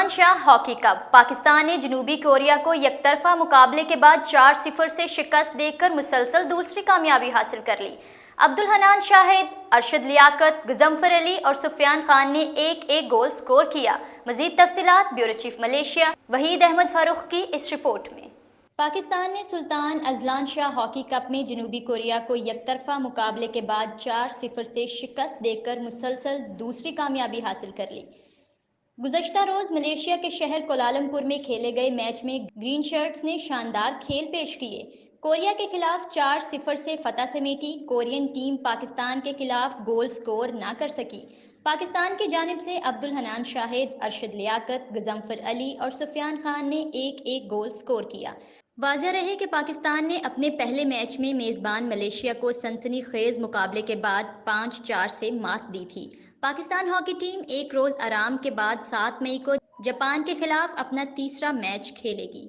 Azlan Shah hockey cup Pakistan نے جنوبی Korea کو یک طرفہ مقابلے کے بعد 4-0 سے شکست دے کر مسلسل دوسری کامیابی حاصل کر لی۔ عبدالحنان شاہد، ارشد لیاقت، غضنفر علی اور سفیان خان نے ایک ایک گول سکور کیا۔ مزید تفصیلات bureau chief Malaysia Waheed Ahmed Farooq کی اس رپورٹ میں۔ پاکستان نے Sultan Azlan Shah hockey cup میں جنوبی کوریا کو یک طرفہ مقابلے کے بعد 4-0 سے شکست دے کر مسلسل دوسری کامیابی حاصل کر لی۔ گزشتہ روز ملیشیا کے شہر کوالالمپور میں کھیلے گئے میچ میں گرین شرٹس نے شاندار کھیل پیش کیے۔ کوریا کے خلاف 4-0 سے فتح سمیٹی کورین ٹیم پاکستان کے خلاف گول سکور نہ کر سکی۔ پاکستان کی جانب سے عبدالحنان شاہد، ارشد لیاقت، غضنفر علی اور سفیان خان نے ایک ایک گول سکور کیا۔ واضح رہے کہ پاکستان نے اپنے پہلے میچ میں میزبان ملیشیا کو سنسنی خیز مقابلے کے بعد 5-4 سے مات دی تھی۔ پاکستان ہاکی ٹیم ایک روز آرام کے بعد 7 مئی کو جاپان کے خلاف اپنا تیسرا میچ کھیلے گی۔